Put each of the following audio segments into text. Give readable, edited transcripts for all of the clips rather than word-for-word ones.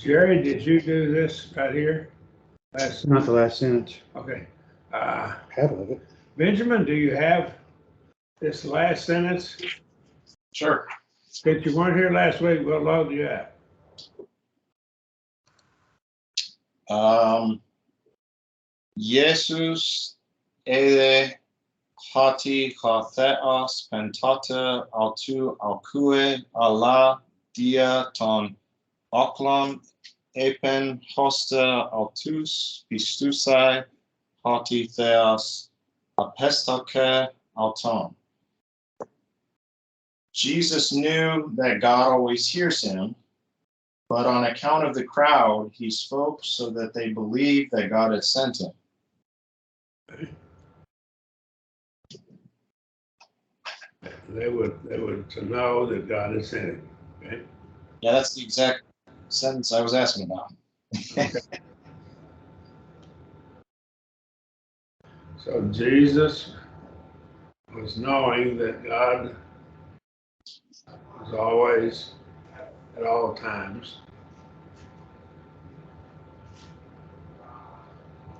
Jerry, did you do this right here? Not the last sentence. Okay. Half of it. Benjamin, do you have this last sentence? Sure. Since you weren't here last week, we'll load you up. Jesus ele hati hatheos pentata altu alkue ala dia ton oklon epen hosta altus pistusai hati theos apestake alton. Jesus knew that God always hears him, but on account of the crowd, he spoke so that they believed that God had sent him. They would to know that God is sent him. Okay? Yeah, that's the exact sentence I was asking about. Okay. So Jesus was knowing that God was always, at all times,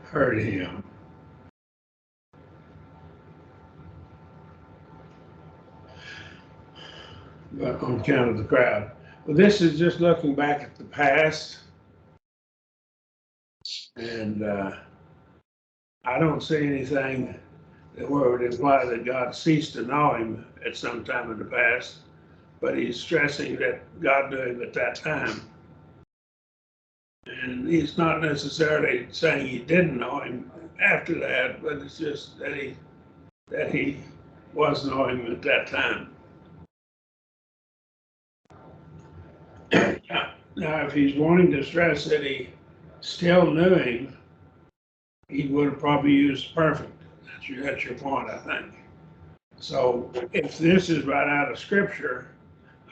heard him. But on account of the crowd. Well, this is just looking back at the past. And I don't see anything that would imply that God ceased to know him at some time in the past. But he's stressing that God knew him at that time. And he's not necessarily saying he didn't know him after that, but it's just that he was knowing him at that time. Now, if he's wanting to stress that he still knew him, he would have probably used perfect. That's your point, I think. So if this is right out of Scripture,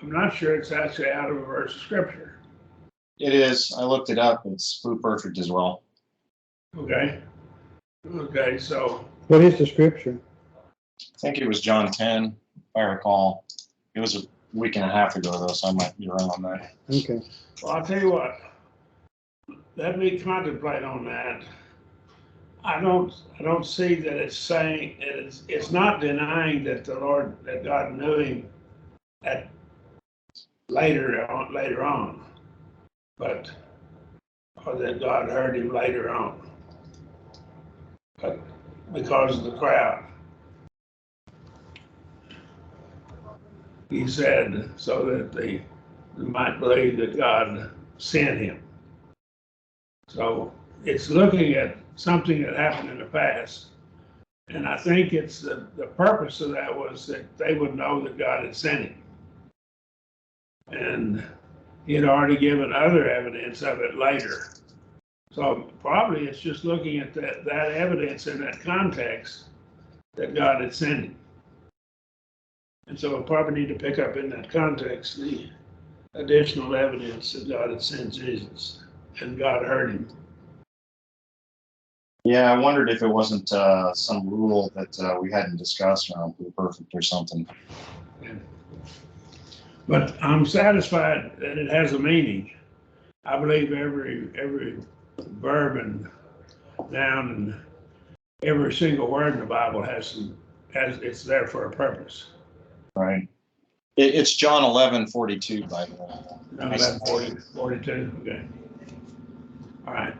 I'm not sure it's actually out of a verse of Scripture. It is. I looked it up. It's perfect as well. Okay. Okay, so. What is the scripture? I think it was John 10, if I recall. It was a week and a half ago, though, so I might be wrong on that. Okay. Well, I'll tell you what. Let me contemplate on that. I don't see that it's saying it's not denying that that God knew him at later on, but or that God heard him later on, but because of the crowd. He said so that they might believe that God sent him. So it's looking at something that happened in the past. And I think it's the purpose of that was that they would know that God had sent him. And he had already given other evidence of it later. So probably it's just looking at that evidence in that context that God had sent him. And so we'll probably need to pick up in that context the additional evidence that God had sent Jesus and God heard him. Yeah, I wondered if it wasn't some rule that we hadn't discussed around perfect or something. Yeah. But I'm satisfied that it has a meaning. I believe every verb and noun and every single word in the Bible it's there for a purpose. Right. It's John 11:42, by the way. 11:42. Okay. All right.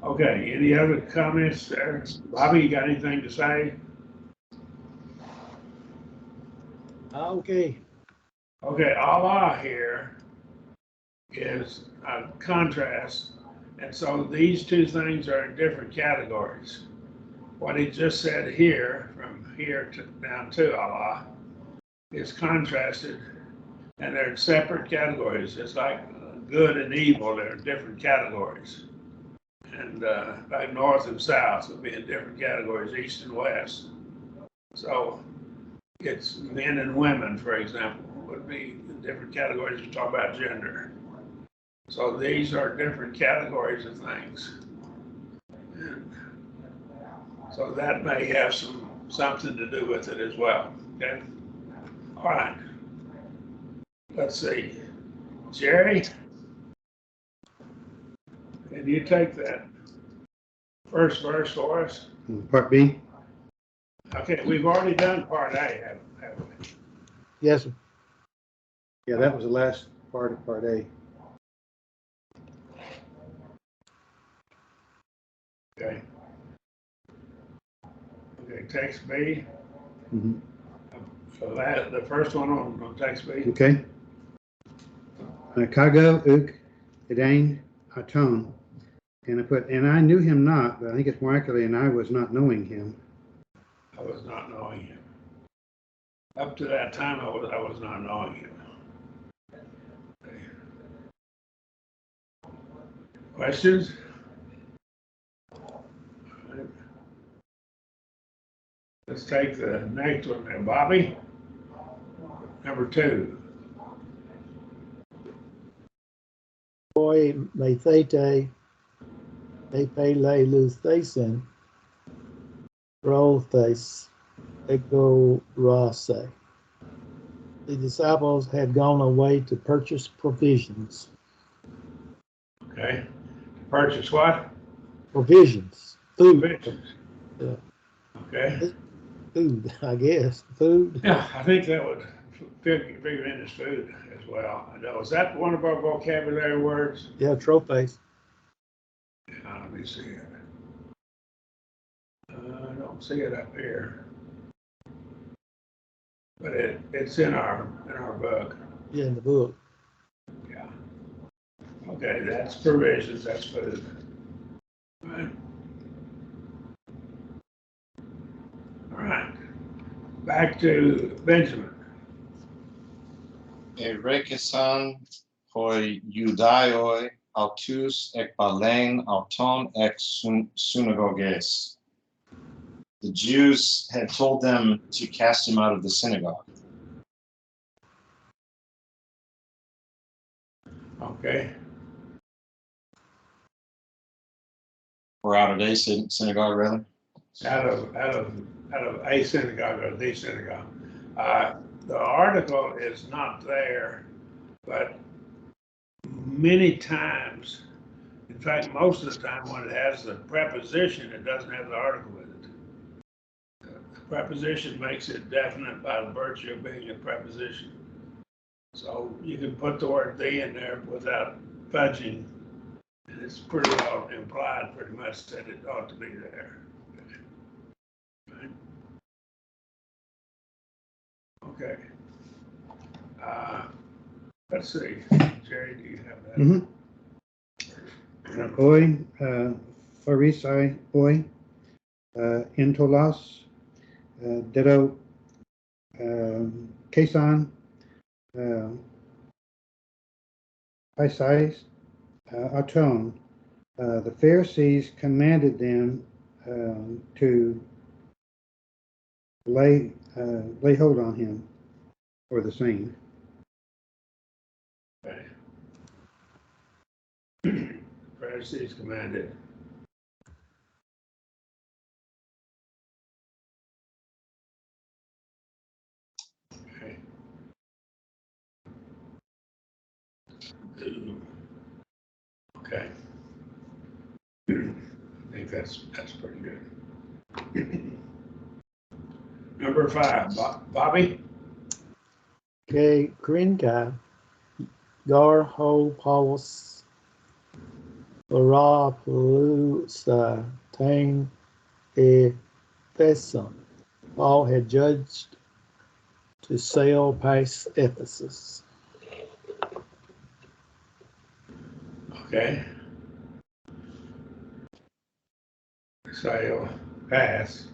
Okay. Any other comments there? Bobby, you got anything to say? Okay. Okay. Allah here is a contrast. And so these two things are in different categories. What he just said here, from here down to Allah, is contrasted, and they're in separate categories. It's like good and evil, they're in different categories. And like north and south would be in different categories, east and west. So it's men and women, for example, would be in different categories. You talk about gender. So these are different categories of things. And so that may have something to do with it as well. Okay. All right. Let's see. Jerry? Can you take that first verse for us? Part B? Okay, we've already done part A, haven't we? Yes, sir. Yeah, that was the last part of part A. Okay. Okay, text B. Mhm. So that, the first one on text B. Okay. Kago uk edain aton. And I put, and I knew him not, but I think it's more accurately, and I was not knowing him. I was not knowing him. Up to that time, I was not knowing him. Okay. Questions? Let's take the next one there. Bobby, number 2. Boy Mathete, Mepele Luthason, Rothes, Ego Rase. The disciples had gone away to purchase provisions. Okay. Purchase what? Provisions. Food. Provisions. Yeah. Okay. Food, I guess. Food. Yeah, I think that would figure in as food as well. I know. Is that one of our vocabulary words? Yeah, trophies. Let me see it. I don't see it up here, but it's in our book. Yeah, in the book. Yeah. Okay, that's provisions. That's food. All right. All right. Back to Benjamin. Erekesan hoi Judaioi autus ekbalen auton ek synagoges. The Jews had told them to cast him out of the synagogue. Okay. Or out of a synagogue, rather. Out of a synagogue or the synagogue. The article is not there, but many times, in fact, most of the time when it has the preposition, it doesn't have the article with it. The preposition makes it definite by virtue of being a preposition. So you can put the word "the" in there without fudging, and it's pretty well implied pretty much that it ought to be there. Right. Okay. Let's see. Jerry, do you have that? Mm-hmm. Oi, Farisai, oi, Intolas, Ditto, Kason, Pisais, Aton. The Pharisees commanded them to lay hold on him, or the same. Okay. Pharisees commanded. Okay. Okay. I think that's pretty good. Number 5, Bobby. Okay, Krinka, Gar Ho Paulus, Lara Pelusa, Tang E Theson. Paul had judged to sail past Ephesus. Okay. Sail past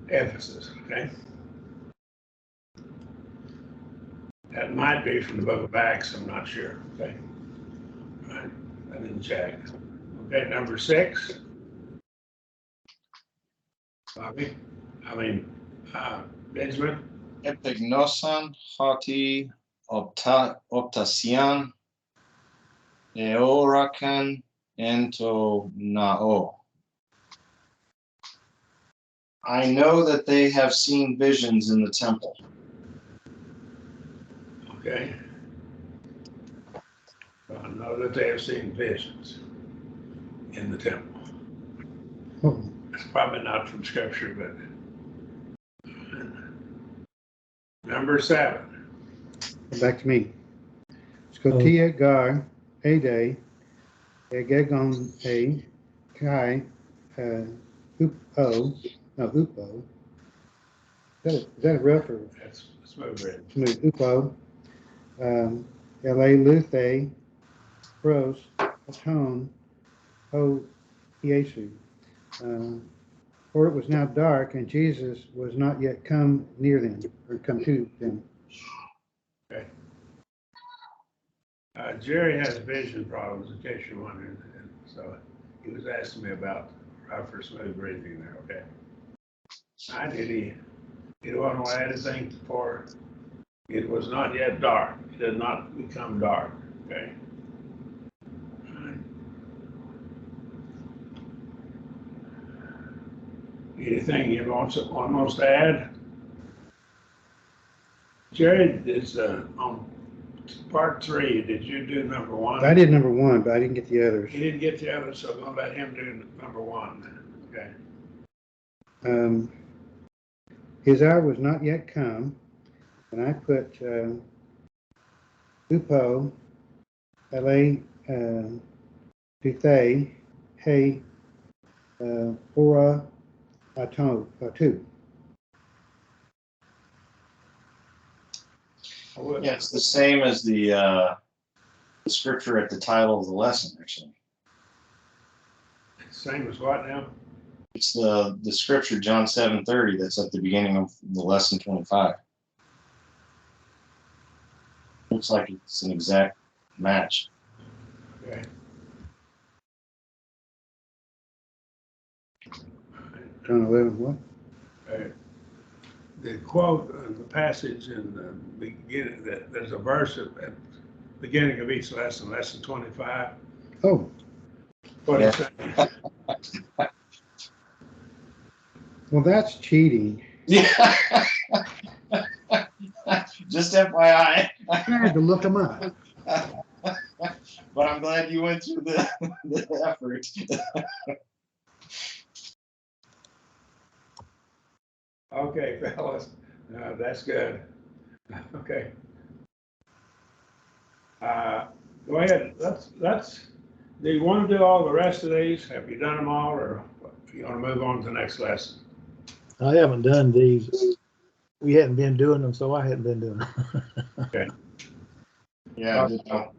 Ephesus. Okay. That might be from the book of Acts. I'm not sure. Okay. All right. I didn't check. Okay. Number 6. Bobby. Benjamin. Epignosan hoti optasian eorakan ento nao. I know that they have seen visions in the temple. Okay. So I know that they have seen visions. in the temple. Oh, It's probably not from scripture, but number 7. back to me. Scotia gar, ade, egegon a, kai, upo, no, upo. Is that a rough or That's smooth reading. smooth? Upo, la luthe, pros, atone, ho, Iesu. For it was now dark, and Jesus was not yet come near them, or come to them. Okay. Jerry has vision problems, in case you're wondering, and so he was asking me about rough or smooth breathing there. Okay. Did he? You don't want to add anything for? It was not yet dark. It did not become dark. Okay. Anything you want to add? Jerry is on part 3. Did you do number 1? I did number 1, but I didn't get the others. He didn't get the others, so I'm gonna let him do number 1. Okay. His hour was not yet come, and I put upo, la, duthe, hey, ora, ato, tu. Yeah, it's the same as the scripture at the title of the lesson, actually. Same as what now? It's the scripture, John 7:30, that's at the beginning of the lesson 25. Looks like it's an exact match. Okay. John 11, what? The quote, the passage in the beginning, there's a verse at the beginning of each lesson, lesson 25. Oh, What Yeah. is that? well, that's cheating. Yeah. Just FYI. I had to look them up. But I'm glad you went through the effort. Okay, fellas, that's good. Okay. Go ahead. Do you want to do all the rest of these? Have you done them all, or you want to move on to the next lesson? I haven't done these. We hadn't been doing them, so I hadn't been doing them. Okay. Yeah, good job.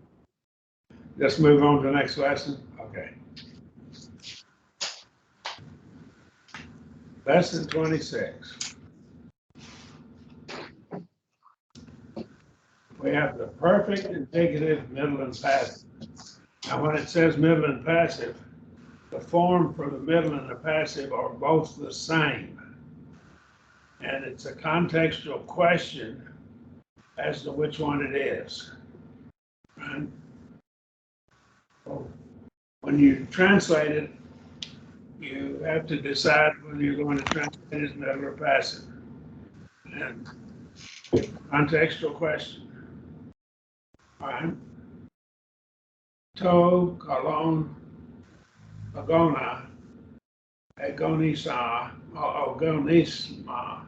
Just move on to the next lesson? Okay. Lesson 26. We have the perfect, indicative, middle, and passive. Now, when it says middle and passive, the form for the middle and the passive are both the same. And it's a contextual question as to which one it is. Right? So when you translate it, you have to decide whether you're going to translate it as middle or passive. And contextual question. All right. To, kolon, agona, agonisa, agonisma,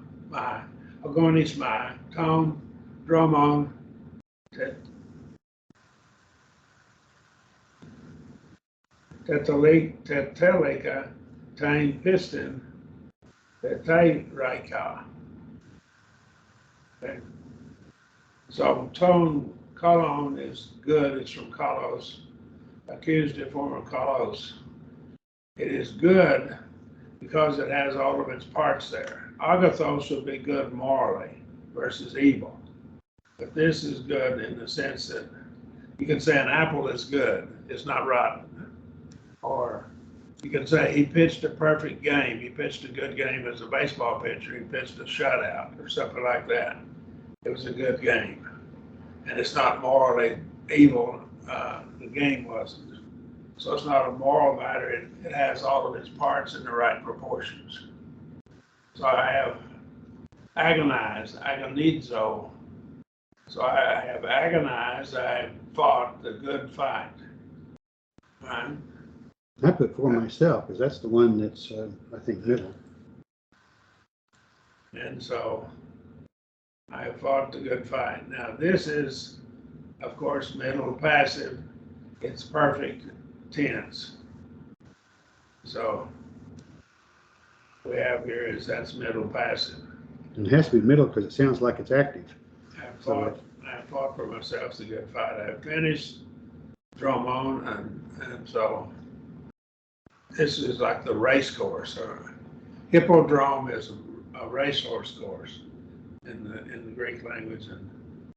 agonisma, tone, dromon, tetelica, tane piston, tetraika. Okay. So tone, kolon is good, it's from kalos, accusative form of kalos. It is good because it has all of its parts there. Agathos would be good morally versus evil. But this is good in the sense that you can say an apple is good, it's not rotten. Or you can say he pitched a perfect game, he pitched a good game as a baseball pitcher, he pitched a shutout or something like that. It was a good game. And it's not morally evil, the game wasn't. So it's not a moral matter, it has all of its parts in the right proportions. So I have agonized, agonizo. So I have agonized, I have fought the good fight. Right? I put for myself because that's the one that's, I think, middle. And so I fought the good fight. Now, this is, of course, middle passive. It's perfect tense. So we have here is that's middle passive. And it has to be middle because it sounds like it's active. I fought for myself the good fight. I finished drum on, and so this is like the race course. Hippodrome is a racehorse course in the Greek language, and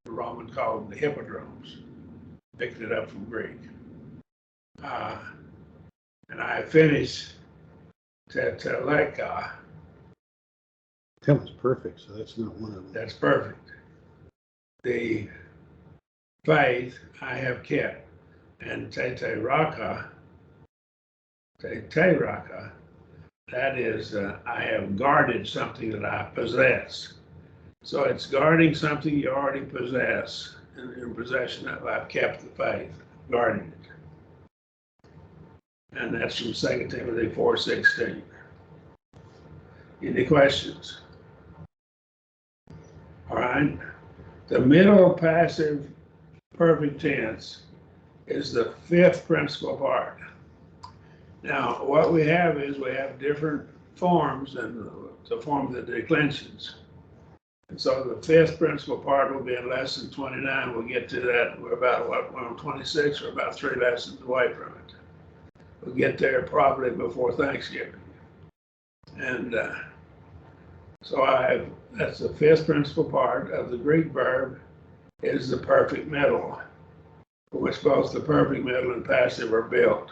the Roman called them the hippodromes. Picked it up from Greek. And I finished Teleka. That was perfect, so that's not one of them. That's perfect. The faith I have kept, and Tete Raka, that is, I have guarded something that I possess. So it's guarding something you already possess, and in possession of. I've kept the faith, guarded it. And that's from 2 Timothy 4:16. Any questions? All right. The middle passive perfect tense is the fifth principal part. Now, what we have is we have different forms and to form the declensions. And so the fifth principal part will be in lesson 29. We'll get to that. We're about, we're on 26. We're about 3 lessons away from it. We'll get there probably before Thanksgiving. And so that's the fifth principal part of the Greek verb is the perfect middle, for which both the perfect middle and passive are built.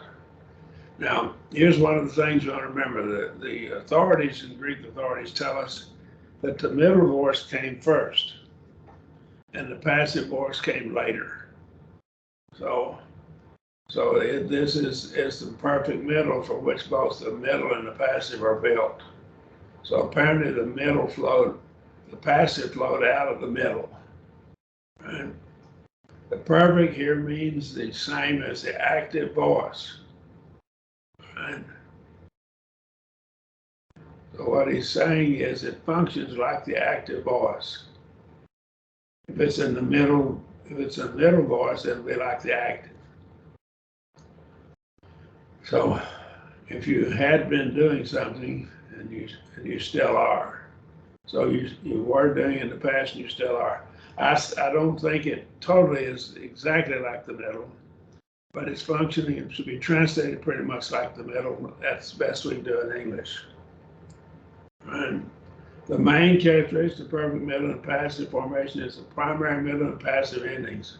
Now, here's one of the things you want to remember. The authorities in Greek authorities tell us that the middle voice came first and the passive voice came later. So this is the perfect middle for which both the middle and the passive are built. So apparently the passive flowed out of the middle. Right? The perfect here means the same as the active voice. Right? So what he's saying is it functions like the active voice. If it's in the middle, if it's a middle voice, it'll be like the active. So if you had been doing something and you still are, so you were doing it in the past and you still are. I don't think it totally is exactly like the middle, but it's functioning. It should be translated pretty much like the middle. That's the best we can do in English. And the main characteristic of perfect middle and passive formation is the primary middle and passive endings.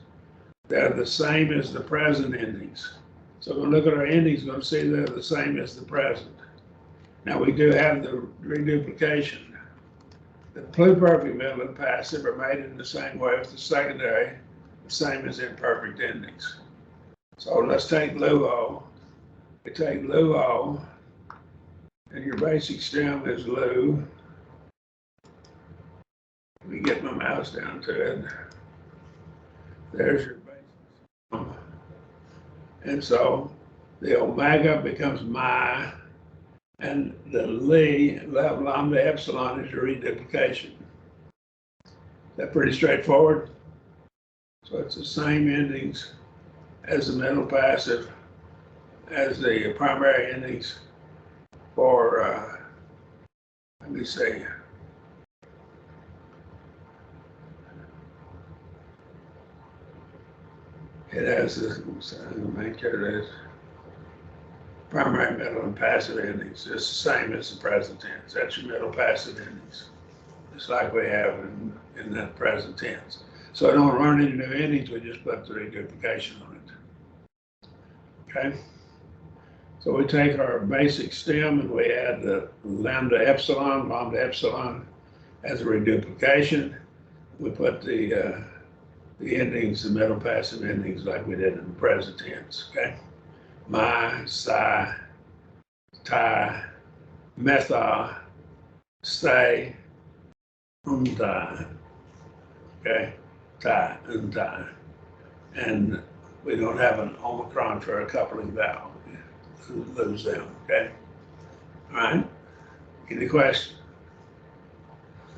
They're the same as the present endings. So when we look at our endings, we're going to see they're the same as the present. Now we do have the reduplication. The pluperfect middle and passive are made in the same way as the secondary, the same as imperfect endings. So let's take luo. We take luo, and your basic stem is lu. Let me get my mouse down to it. There's your basic stem. And so the omega becomes mi, and the lambda epsilon is your reduplication. Is that pretty straightforward? So it's the same endings as the middle passive, as the primary endings for, let me see. It has this, the main character is primary, middle, and passive endings. It's the same as the present tense. That's your middle passive endings. Just like we have in the present tense. So I don't run any new endings, we just put the reduplication on it. Okay? So we take our basic stem and we add the lambda epsilon as a reduplication. We put the endings, the middle passive endings like we did in the present tense, okay? My, psi, tai, metha, stay, untai, okay? Tai, untai. And we don't have an omicron for a coupling vowel. lose them, okay? All right, any question?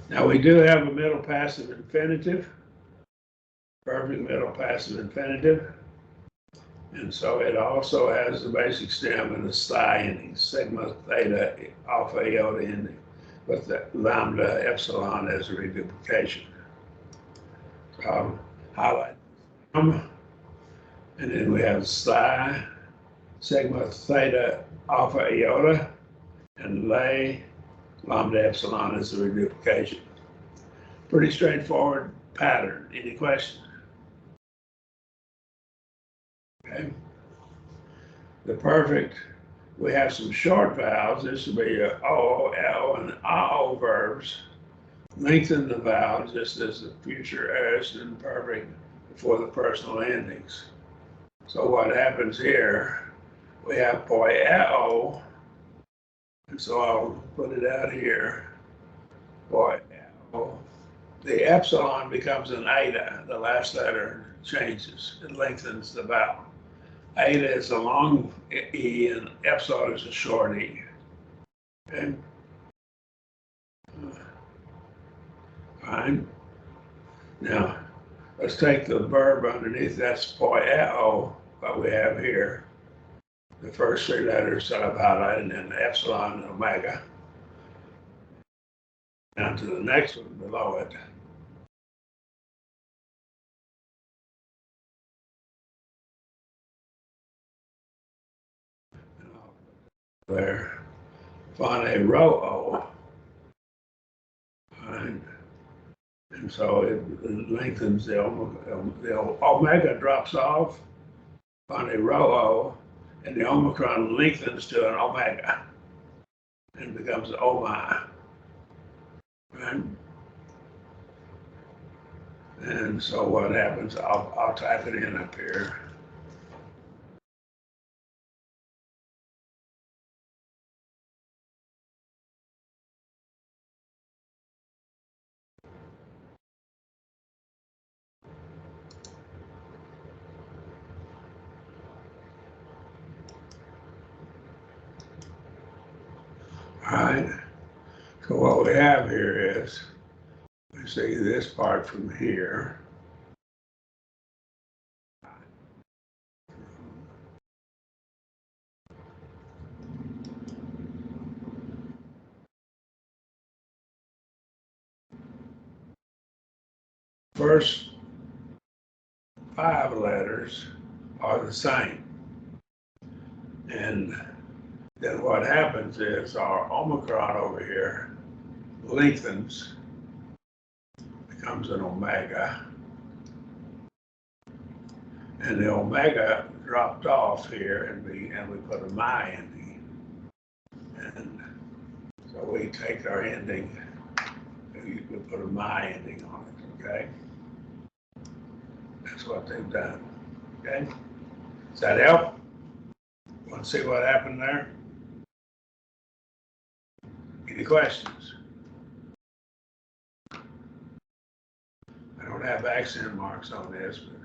Now, we do have a middle passive infinitive, perfect middle passive infinitive. And so it also has the basic stem and the psi ending, sigma, theta, alpha, iota ending, with the lambda, epsilon as a reduplication. So I'll highlight them. And then we have psi, sigma, theta, alpha, iota, and lay, lambda, epsilon as the reduplication. Pretty straightforward pattern. Any questions? Okay. The perfect, we have some short vowels. This will be a O, L, and AO verbs. Lengthen the vowel just as the future aorist and perfect before the personal endings. So what happens here, we have poieo, and so I'll put it out here. Poieo. The epsilon becomes an eta. The last letter changes. It lengthens the vowel. Eta is a long E and epsilon is a short E. Okay. Fine. Now, let's take the verb underneath. That's poieo, what we have here. The first three letters that I've highlighted, and then epsilon and omega. Down to the next one below it. There, phane rho. Fine. And so it lengthens the omega drops off, phane rho, and the omicron lengthens to an omega and becomes omi. Right? And so what happens, I'll type it in up here. All right, so what we have here is, we see this part from here. First 5 letters are the same. And then what happens is our omicron over here lengthens, becomes an omega. And the omega dropped off here and we put a mi ending. And so we take our ending, we put a mi ending on it, okay? That's what they've done, okay? Does that help? Want to see what happened there? Any questions? I don't have accent marks on this, but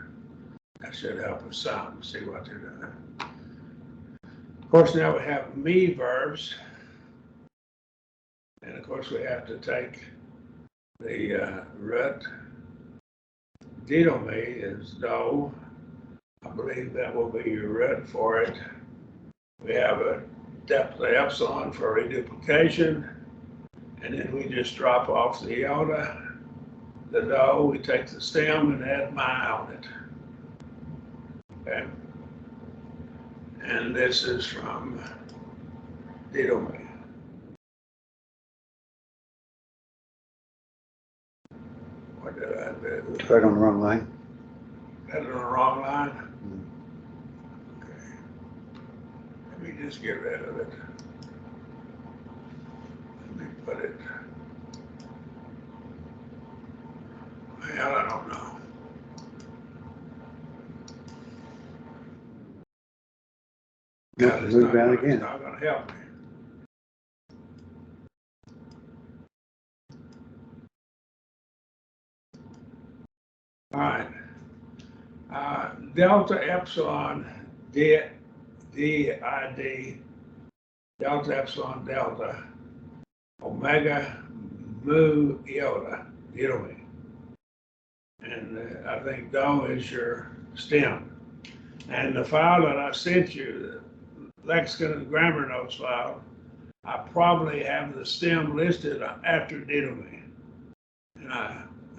that should help us some, see what they're doing. Of course, now we have me verbs. And of course, we have to take the root. Didomi is do. I believe that will be your root for it. We have a depth of epsilon for reduplication. And then we just drop off the iota. The do, we take the stem and add mi on it. Okay. And this is from Didomi. What did I do? Right on the wrong line. Got it on the wrong line? Okay. Let me just get rid of it. Let me put it. Well, I don't know. You have to move that again. It's not going to help me. All right. Delta epsilon DID, delta epsilon delta, omega mu iota, didomi. And I think DO is your stem. And the file that I sent you, the lexicon and grammar notes file, I probably have the stem listed after didomi. And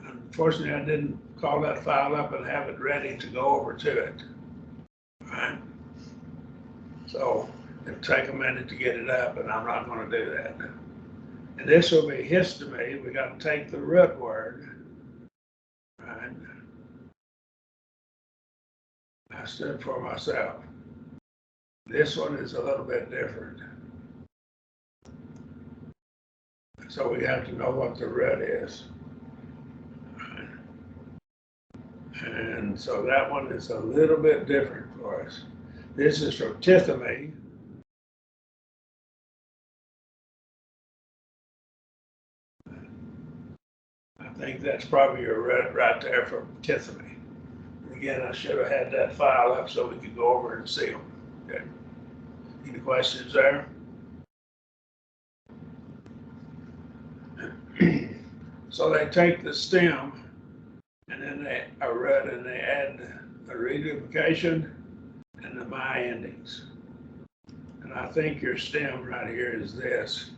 unfortunately, I didn't call that file up and have it ready to go over to it. All right. So it'll take a minute to get it up, and I'm not going to do that. And this will be histamine. We got to take the root word. All right. I stood for myself. This one is a little bit different. So we have to know what the root is. And so that one is a little bit different for us. This is from tithamy. I think that's probably your root right there from tithamy. Again, I should have had that file up so we could go over and see them. Okay. Any questions there? So they take the stem and then they add a reduplication and the my endings. And I think your stem right here is this.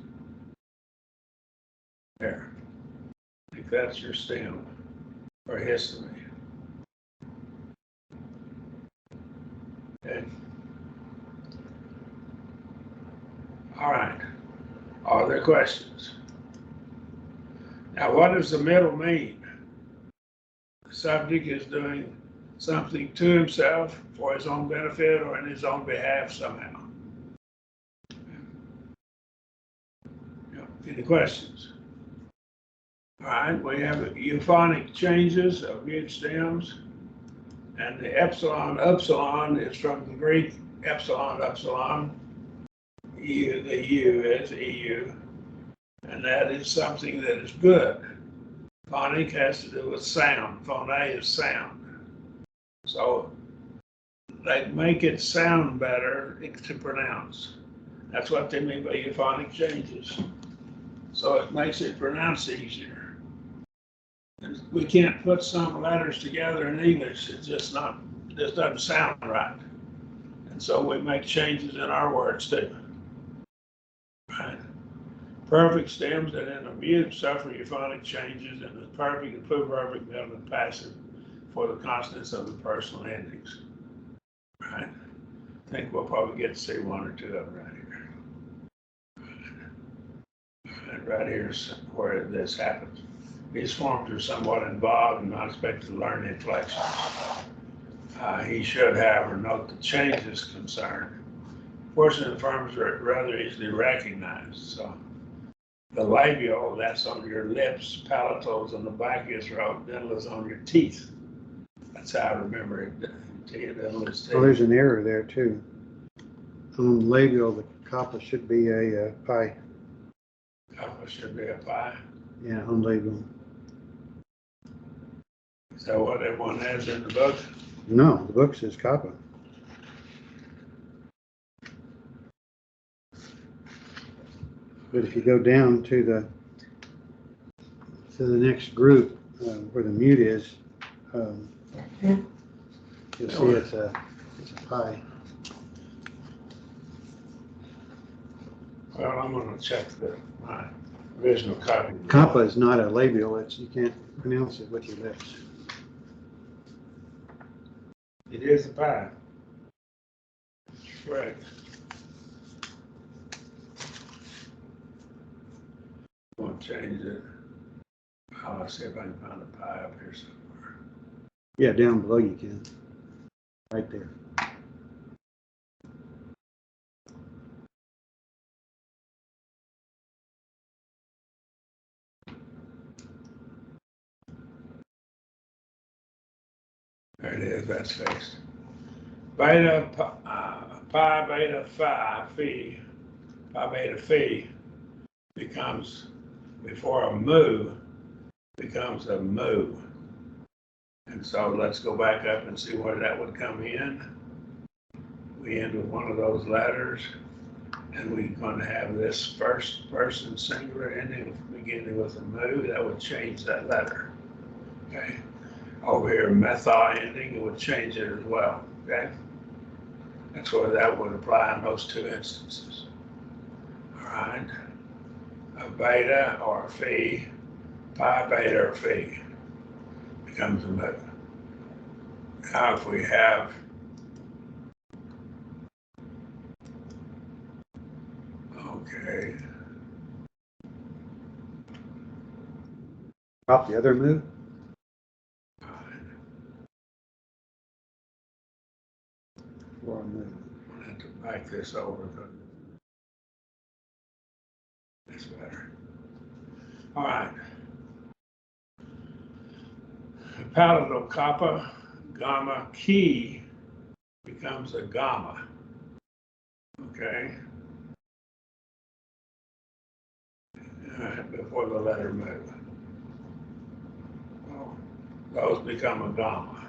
There. I think that's your stem for histamine. Okay. All right. Are there questions? Now, what does the middle mean? The subject is doing something to himself for his own benefit or in his own behalf somehow. Any questions? All right, we have euphonic changes of mute stems, and the epsilon is from the Greek epsilon, EU, the U is EU, and that is something that is good. Phonic has to do with sound. Phone is sound. So they make it sound better to pronounce. That's what they mean by euphonic changes. So it makes it pronounce easier. And we can't put some letters together in English. It's just doesn't sound right. And so we make changes in our words too. Right? Perfect stems that in a mute suffer euphonic changes, and the perfect and pluperfect become the passive for the consonants of the personal endings. Right? I think we'll probably get to see one or two of them right here. And right here's where this happens. These forms are somewhat involved and not expected to learn inflections. He should, however, note the changes concerned. Fortunately, the forms are rather easily recognized. So the labial, that's on your lips, palatals on the back of your throat, dental is on your teeth. That's how I remember it. Dental is teeth. Well, there's an error there too. On labial, the kappa should be a pi. Kappa should be a pi. Yeah, on labial. Is that what everyone has in the book? No, the book says kappa. But if you go down to the next group where the mute is, you'll see it's a pi. Well, I'm going to check my original copy. Kappa is not a labial. You can't pronounce it with your lips. It is a pi. Correct. I'm going to change it. I'll see if I can find a pi up here somewhere. Yeah, down below you can. Right there. There it is, that's fixed. Beta, pi beta phi, pi beta phi becomes, before a mu, becomes a mu. And so let's go back up and see where that would come in. we end with one of those letters, and we're going to have this first person singular ending beginning with a mu, that would change that letter. Okay. Over here, methyl ending, it would change it as well. Okay. That's where that would apply in those two instances. All right. A beta or a phi, pi beta or phi becomes a mu. Now, if we have okay. Drop the other mu. Or a mu. I'm going to have to back this over, but that's better. All right. Palatal kappa gamma key becomes a gamma. Okay. Before the letter mu. Well, those become a gamma.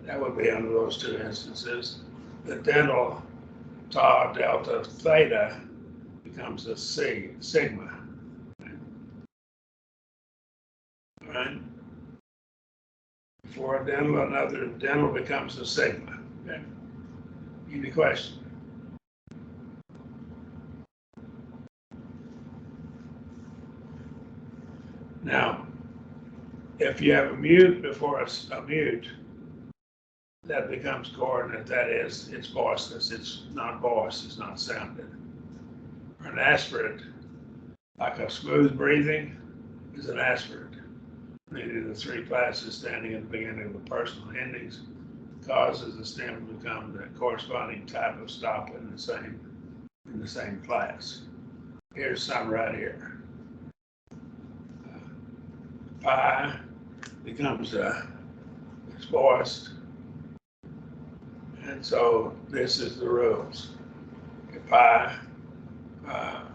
That would be under those two instances. The dental tau delta theta becomes a sigma. All right. For a dental, another dental becomes a sigma. Okay. Any question? Now, if you have a mute before a mute, that becomes coordinate. That is, it's voiceless. It's not voice. It's not sounded. Or an aspirate, like a smooth breathing, is an aspirate. Meaning the three classes standing at the beginning of the personal endings causes the stem to become the corresponding type of stop in the same class. Here's some right here. Pi becomes it's voiced, and so this is the rules. A pi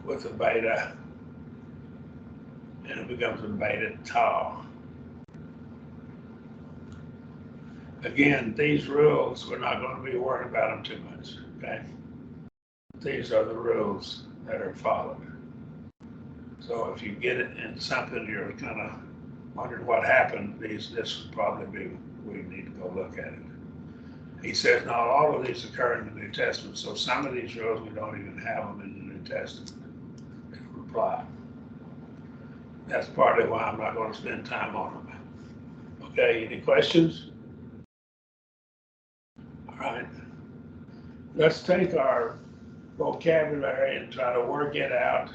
with a beta, and it becomes a beta tau. Again, these rules, we're not going to be worried about them too much, okay? These are the rules that are followed. So if you get it in something, you're kind of wondering what happened, this would probably be, we need to go look at it. He says not all of these occur in the New Testament, so some of these rules, we don't even have them in the New Testament. They reply. That's partly why I'm not going to spend time on them. Okay, any questions? All right. Let's take our vocabulary and try to work it out.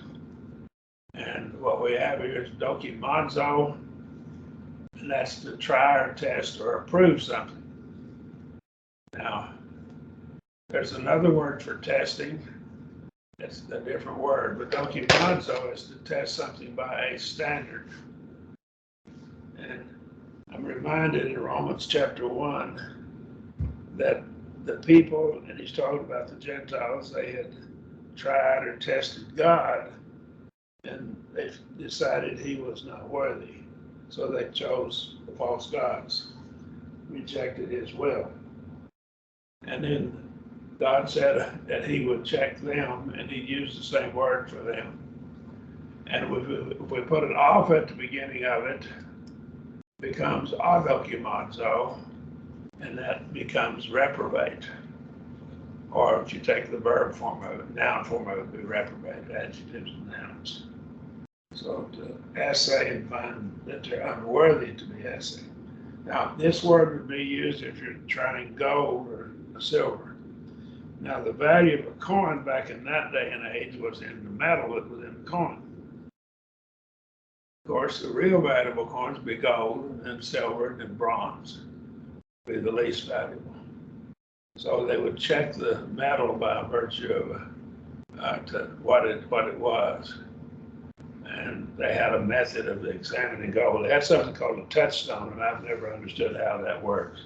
And what we have here is dokimazo, and that's to try or test or approve something. Now, there's another word for testing. It's a different word, but dokimazo is to test something by a standard. And I'm reminded in Romans chapter 1 that the people, and he's talking about the Gentiles, they had tried or tested God, and they decided he was not worthy. So they chose the false gods, rejected his will. And then God said that he would check them, and he'd use the same word for them. And if we put an off at the beginning of it, it becomes adokimazo, and that becomes reprobate. Or if you take the verb form of it, noun form of it would be reprobate, adjectives and nouns. So to essay and find that they're unworthy to be essayed. Now, this word would be used if you're trying gold or silver. Now, the value of a coin back in that day and age was in the metal that was in the coin. Of course, the real valuable coins would be gold and silver and bronze, would be the least valuable. So they would check the metal by virtue of what it was. And they had a method of examining gold. They had something called a touchstone, and I've never understood how that works.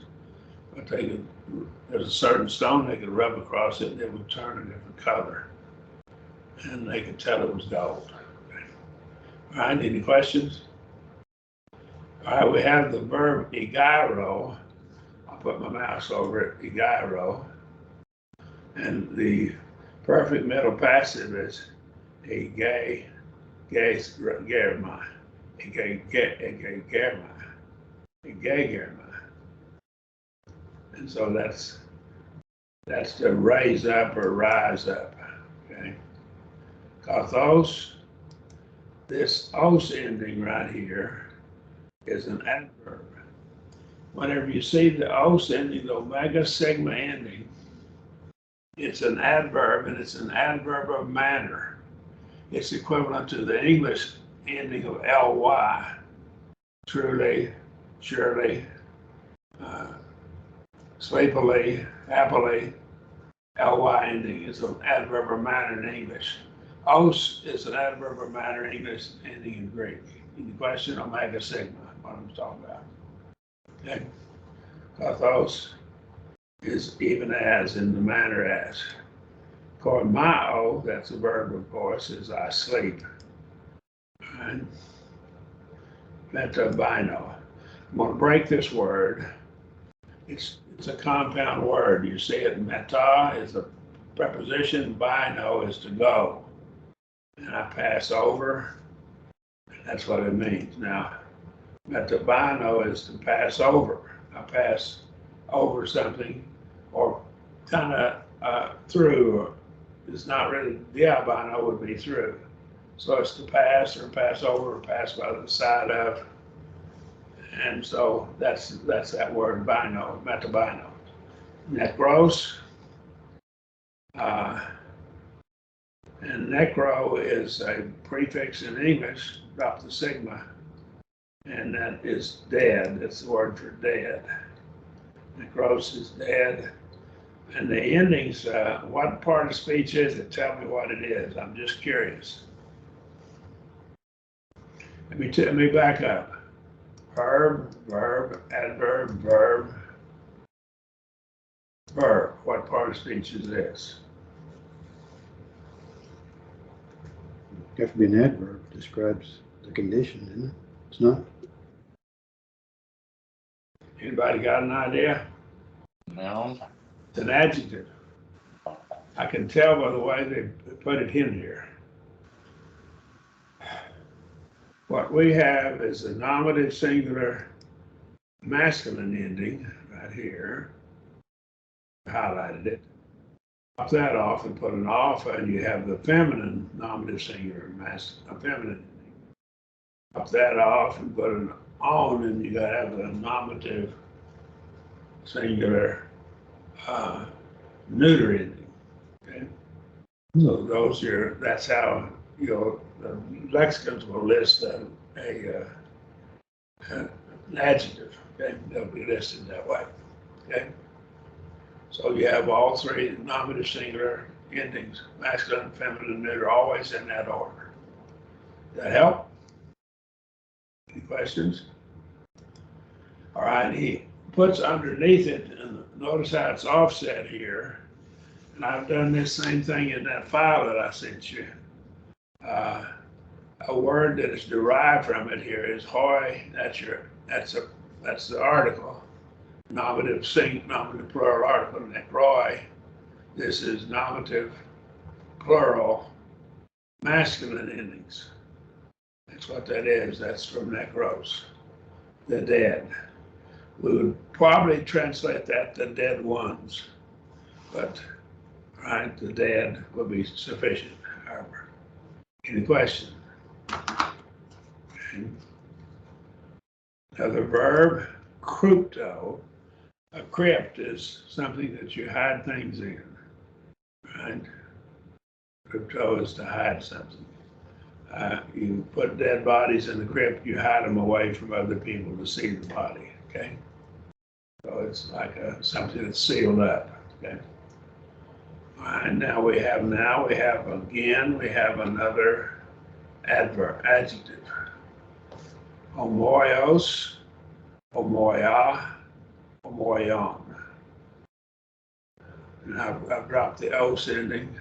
But there's a certain stone they could rub across it, and it would turn a different color. And they could tell it was gold. Okay. All right, any questions? All right, we have the verb egairo. I'll put my mouse over it, egairo. And the perfect middle passive is a gay germa, a gay germa, a gay germa. And so that's to raise up or rise up, okay? Kathos, this os ending right here is an adverb. Whenever you see the os ending, the omega sigma ending, it's an adverb, and it's an adverb of manner. It's equivalent to the English ending of ly, truly, surely, sleepily, happily. Ly ending is an adverb of manner in English. Os is an adverb of manner in English ending in Greek. Any question? Omega sigma, what I'm talking about. Okay. Kathos is even as in the manner as. Kormao, that's a verb, of course, is I sleep. And metabino. I'm going to break this word. It's a compound word. You see it, meta is a preposition, bino is to go. And I pass over, that's what it means. Now, metabino is to pass over. I pass over something or kind of through. It's not really, diabino would be through. So it's to pass or pass over or pass by the side of. And so that's that word bino, metabino. Necros, and necro is a prefix in English, drop the sigma, and that is dead. That's the word for dead. Necros is dead. And the endings, what part of speech is it? Tell me what it is. I'm just curious. Let me back up. Verb, verb, adverb, verb, verb. What part of speech is this? It have to be an adverb, describes the condition, isn't it? It's not. Anybody got an idea? Noun. It's an adjective. I can tell by the way they put it in here. What we have is a nominative singular masculine ending right here. Highlighted it. Pop that off and put an off, and you have the feminine nominative singular feminine ending. Pop that off and put an on, and you gotta have the nominative singular neuter ending. Okay. So those are, that's how, the lexicons will list an adjective. Okay, they'll be listed that way. Okay. So you have all three nominative singular endings, masculine, feminine, neuter, always in that order. Does that help? Any questions? All right, he puts underneath it, and notice how it's offset here. And I've done this same thing in that file that I sent you. A word that is derived from it here is hoi. That's the article. Nominative plural article, necroi. This is nominative plural masculine endings. That's what that is. That's from necros, the dead. We would probably translate that the dead ones, but right, the dead will be sufficient, however. Any question? Okay. Another verb, crypto. A crypt is something that you hide things in, right? Crypto is to hide something. You put dead bodies in the crypt, you hide them away from other people to see the body, okay? So it's like something that's sealed up, okay? All right, now we have another adjective. Homoios, homoia, homoion. And I've dropped the os ending.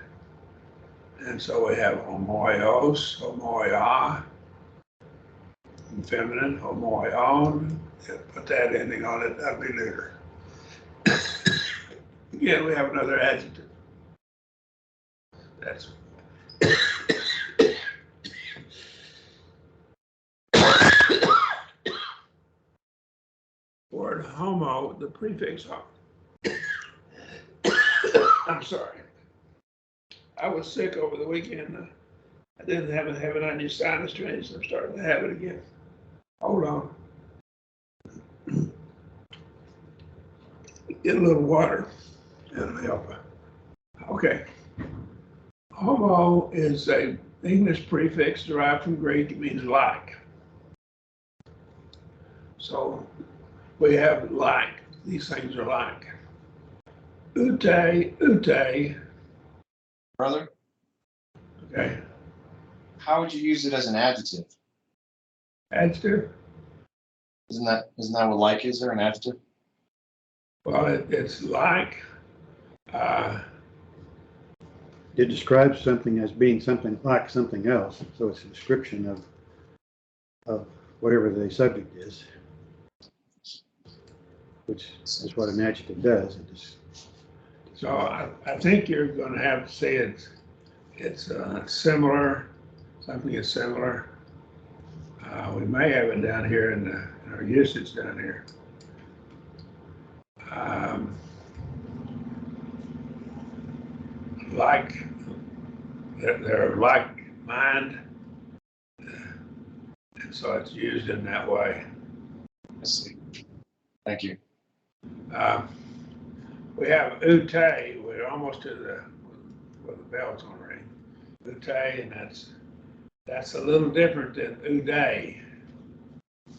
And so we have homoios, homoia, feminine, homoion. Put that ending on it, that'll be neuter. Again, we have another adjective. That's word homo, the prefix homo. I'm sorry. I was sick over the weekend. I didn't have it on your sinus drains. I'm starting to have it again. Hold on. Get a little water. That'll help. Okay. Homo is a English prefix derived from Greek. It means like. So we have like. These things are like. Ute. Brother, Okay. how would you use it as an adjective? Adjective. Isn't that what like is? There an adjective? Well, it's like. It describes something as being something like something else, so it's a description of whatever the subject is, which is what an adjective does. It just, So I think you're going to have to say it's similar. Something is similar. We may have it down here in our usage down here. Like they're like mind, and so it's used in that way. I see. Thank you. We have ute. We're almost to where the bell's gonna ring. Ute, and that's a little different than uday,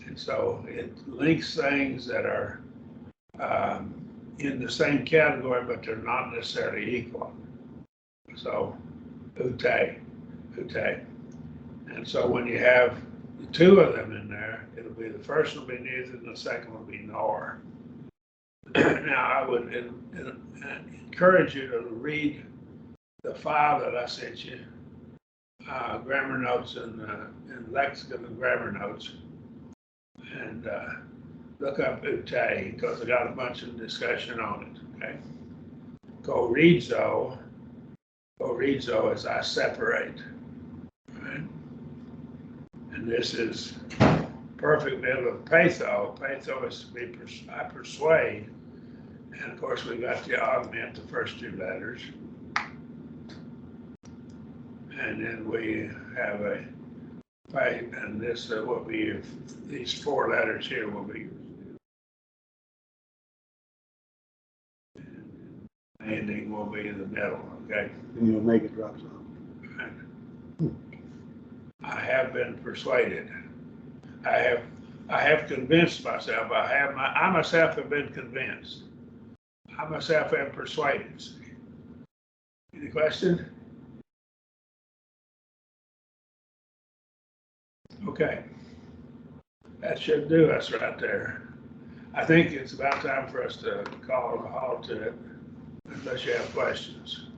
and so it links things that are in the same category, but they're not necessarily equal. So ute. And so when you have the two of them in there, it'll be the first will be neither and the second will be nor. Now, I would encourage you to read the file that I sent you, grammar notes and lexicon and grammar notes, and look up ute because I got a bunch of discussion on it. Okay. Chorizo is I separate. Right? And this is perfect middle of patho. Patho is to be I persuade. And of course, we got the augment, the first two letters. And then we have a pipe, and this will be, these four letters here will be. Ending will be in the middle, okay? and you'll make it drops off. Right. I have been persuaded. I have convinced myself. I myself have been convinced. I myself am persuaded. Any question? Okay. That should do us right there. I think it's about time for us to call a halt to it, unless you have questions.